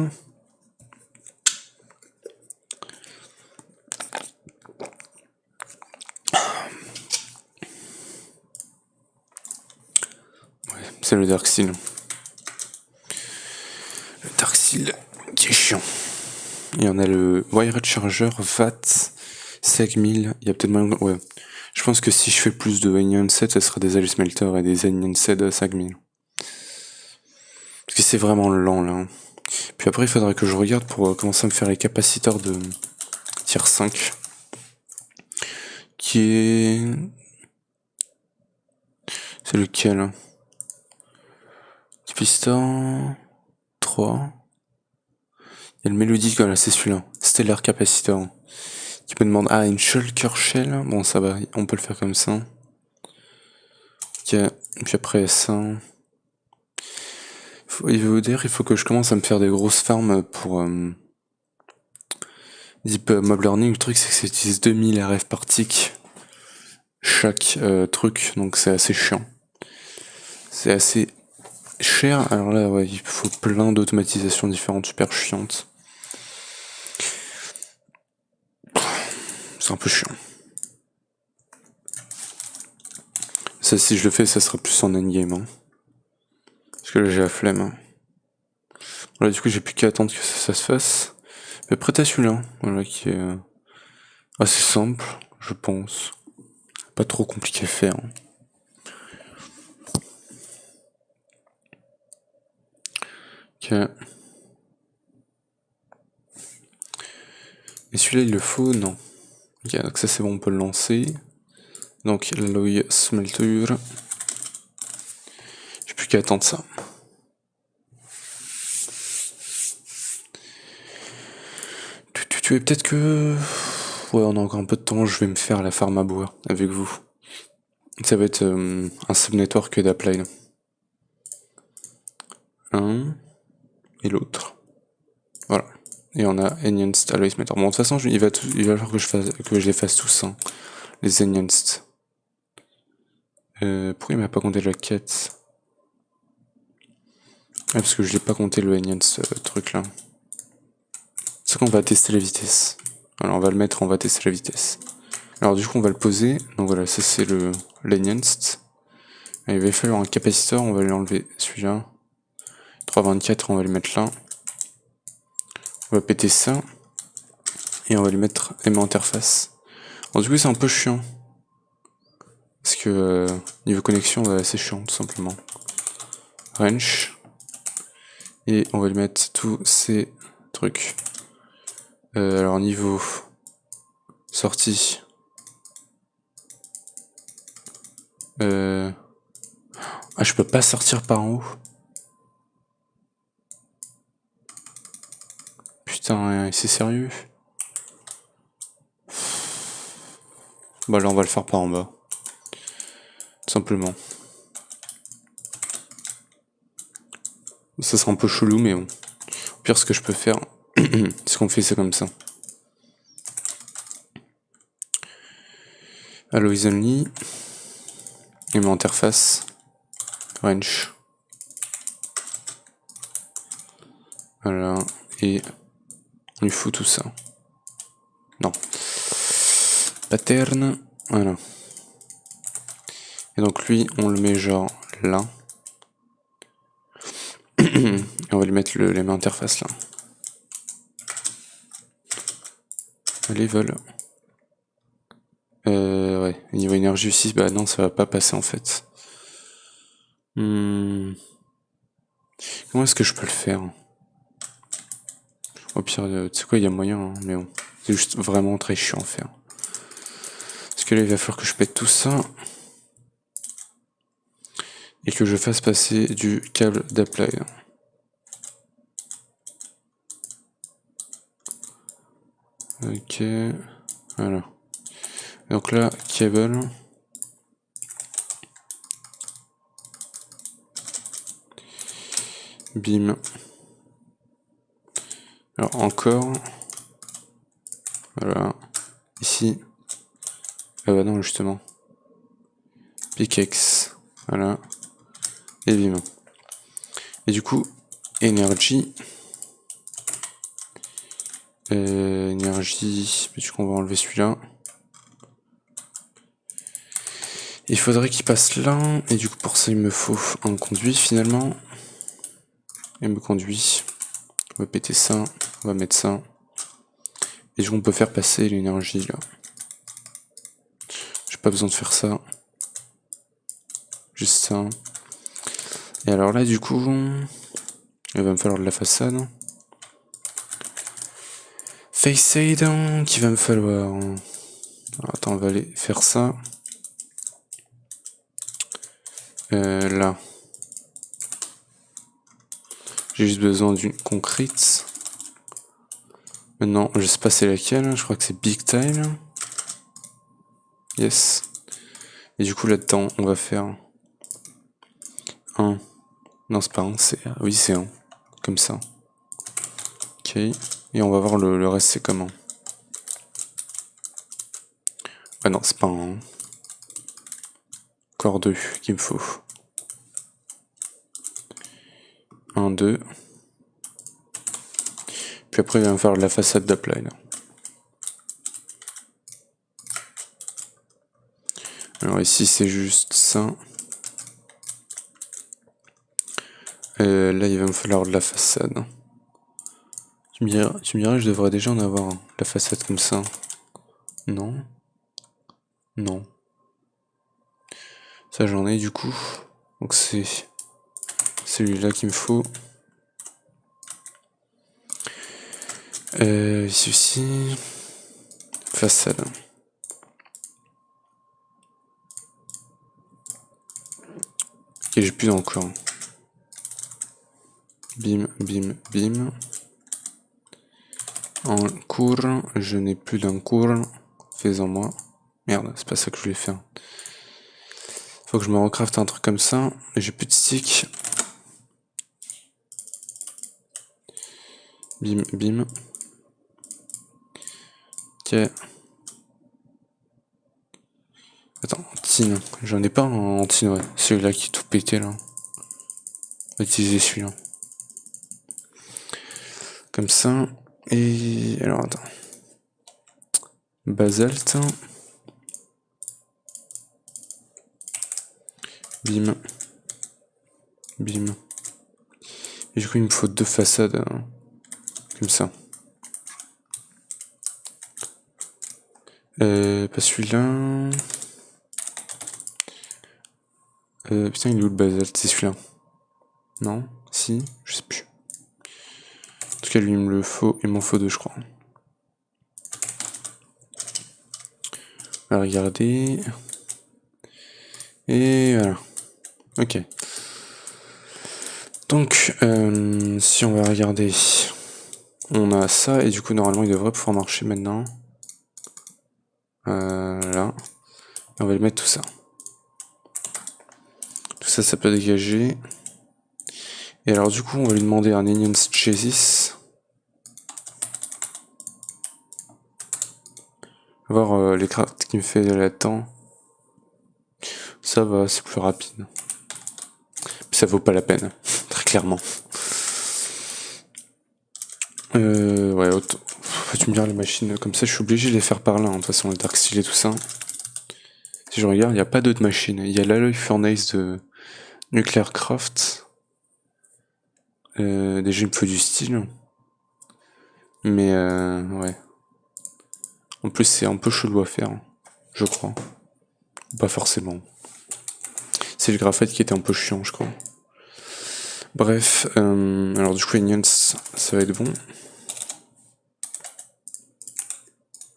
C'est le Dark Seal. Le Dark Seal qui est chiant. Il y en a le Wired Charger, VAT, 5000. Il y a peut-être moyen. Ouais. Je pense que si je fais plus de Onion 7, ce sera des Alloy Smelter et des Onion 7 à 5000. Parce que c'est vraiment lent là. Puis après, il faudrait que je regarde pour commencer à me faire les capaciteurs de tier 5. Qui est. C'est lequel? Capacitor 3. Il y a le mélodique, voilà, c'est celui-là. Stellar Capacitor. Qui me demande. Ah, une Shulker Shell. Bon, ça va, on peut le faire comme ça. Ok, puis après ça. Il faut que je commence à me faire des grosses farms pour. Deep Mob Learning. Le truc, c'est que ça utilise 2000 RF par tick. Chaque truc, donc c'est assez chiant. C'est assez cher. Alors là, ouais, il faut plein d'automatisations différentes, super chiantes. C'est un peu chiant. Ça, si je le fais, ça sera plus en endgame. Hein. Parce que là, j'ai la flemme. Hein. Voilà, du coup, j'ai plus qu'à attendre que ça se fasse. Mais après, t'as celui-là, voilà, qui est assez simple, je pense. Pas trop compliqué à faire. Hein. Ok. Et celui-là, il le faut? Non. Ok, donc ça, c'est bon, on peut le lancer. Donc, l'alloy smelter. J'ai plus qu'à attendre ça. Tu veux peut-être que... Ouais, on a encore un peu de temps, je vais me faire la farm à bois avec vous. Ça va être un sub-network d'Applied. Un et l'autre. Voilà. Et on a Enhanced Alloy Smelter. Bon, de toute façon, il va falloir que je les fasse tous, hein, les Enhanced. Pourquoi il m'a pas compté la quête? Ah, parce que je l'ai pas compté le Enhanced truc là. C'est qu'on va tester la vitesse. Alors on va le mettre, on va tester la vitesse. Alors du coup on va le poser. Donc voilà, ça c'est l'Enhanced. Il va falloir un capaciteur, on va lui enlever celui-là. 324, on va le mettre là. On va péter ça. Et on va lui mettre aimant interface. Alors du coup c'est un peu chiant. Parce que niveau connexion, c'est chiant tout simplement. Wrench. Et on va lui mettre tous ces trucs. Alors niveau sortie. Ah, je peux pas sortir par en haut. Putain, c'est sérieux? Bah là on va le faire par en bas. Tout simplement. Ça sera un peu chelou mais bon. Au pire ce que je peux faire, Ce qu'on fait, c'est comme ça. Always only. Et mon interface. Range. Voilà. Et on lui fout tout ça. Non. Pattern. Voilà. Et donc lui, on le met genre là. Et on va lui mettre les mains interface là. Level. Ouais. Niveau énergie aussi, bah non, ça va pas passer en fait. Comment est-ce que je peux le faire? Au pire, tu sais quoi, il y a moyen, hein, mais bon. C'est juste vraiment très chiant à faire. Parce que là, il va falloir que je pète tout ça. Et que je fasse passer du câble d'apply. Ok. Voilà. Donc là, cable. Bim. Alors encore. Voilà. Ici. Ah bah non, justement. Pickaxe. Voilà. Et bim. Et du coup, énergie. Énergie. Du coup, on va enlever celui-là. Il faudrait qu'il passe là. Et du coup, pour ça, il me faut un conduit finalement. Il me conduit. On va péter ça. On va mettre ça. Et du coup, on peut faire passer l'énergie là. J'ai pas besoin de faire ça. Juste ça. Et alors là, du coup, il va me falloir de la façade. Facade, qu'il va me falloir. Alors, attends, on va aller faire ça. Là. J'ai juste besoin d'une concrete. Maintenant, je sais pas c'est laquelle, je crois que c'est Big Time. Yes. Et du coup, là-dedans, on va faire un. Non, c'est pas un, c'est. Oui, c'est un. Comme ça. Ok. Et on va voir le reste, c'est comment. Ah non, c'est pas un. Encore deux qu'il me faut. 1, 2. Puis après, il va me faire de la façade d'apply là. Alors ici, c'est juste ça. Là, il va me falloir de la façade. Tu me diras, je devrais déjà en avoir un. La façade comme ça. Non. Non. Ça, j'en ai du coup. Donc c'est celui-là qu'il me faut. Ici aussi. Façade. Et j'ai plus encore. Bim, bim, bim. En cours, je n'ai plus d'un cours. Fais-en moi. Merde, c'est pas ça que je voulais faire. Faut que je me recraft un truc comme ça. J'ai plus de stick. Bim, bim. Ok. Attends, tin. J'en ai pas en tin, ouais. Celui-là qui est tout pété là. On va utiliser celui-là. Comme ça. Et alors attends. Basalte. Bim. Bim. Et du coup il me faut deux façades. Comme ça. Pas celui-là. Putain, il est où le basalte? C'est celui-là. Non? Si? Je sais plus. En tout cas, lui, il me le faut. Il m'en faut deux, je crois. On va regarder. Et voilà. Ok. Donc, si on va regarder, on a ça. Et du coup, normalement, il devrait pouvoir marcher maintenant. Là. Et on va lui mettre tout ça. Tout ça, ça peut dégager. Et alors, du coup, on va lui demander un Onions Chassis. Voir les crafts qui me fait là-dedans. Ça va, c'est plus rapide. Ça vaut pas la peine, très clairement. Ouais, tu me dire les machines comme ça, je suis obligé de les faire par là, hein, de toute façon, le Dark Steel et tout ça. Si je regarde, il n'y a pas d'autres machines. Il y a l'Alloy Furnace de Nuclear Craft. Déjà, il me faut du style. Mais ouais. En plus, c'est un peu chelou à faire, je crois. Pas forcément. C'est le graphite qui était un peu chiant, je crois. Bref, alors du coup, Onions, ça va être bon.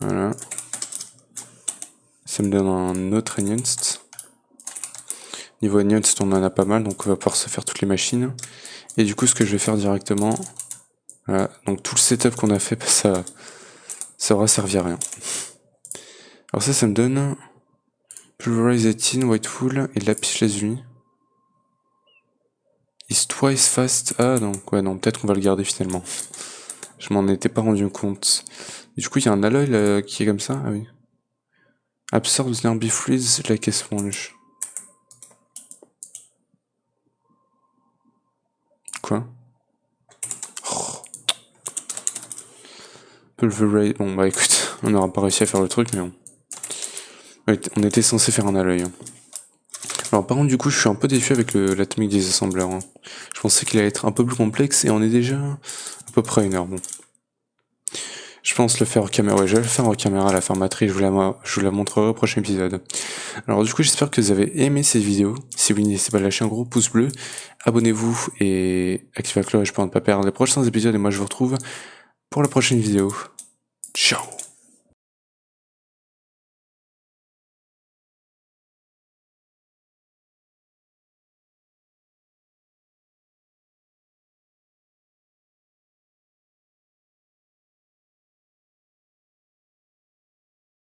Voilà. Ça me donne un autre Onions. Niveau Onions, on en a pas mal, donc on va pouvoir se faire toutes les machines. Et du coup, ce que je vais faire directement, voilà, donc tout le setup qu'on a fait, bah, ça aura servi à rien. Alors ça me donne Pulverize Tin, White Wool et Lapis Lazuli. Is twice fast. Ah donc ouais non, peut-être qu'on va le garder finalement. Je m'en étais pas rendu compte. Et du coup il y a un alloy là, qui est comme ça. Ah oui. Absorbs Nearby Freeze like a sponge. Quoi? Oh. Pulverize. Bon bah écoute, on n'aura pas réussi à faire le truc mais bon. On était censé faire un alloy. Alors par contre du coup je suis un peu déçu avec l'atomique des assembleurs. Je pensais qu'il allait être un peu plus complexe et on est déjà à peu près 1 heure. Bon. Je pense le faire en caméra. Ouais, je vais le faire en caméra la formatrice, je vous la montrerai au prochain épisode. Alors du coup j'espère que vous avez aimé cette vidéo. Si oui, n'hésitez pas à lâcher un gros pouce bleu, abonnez-vous et activez la cloche pour ne pas perdre les prochains épisodes et moi je vous retrouve pour la prochaine vidéo. Ciao.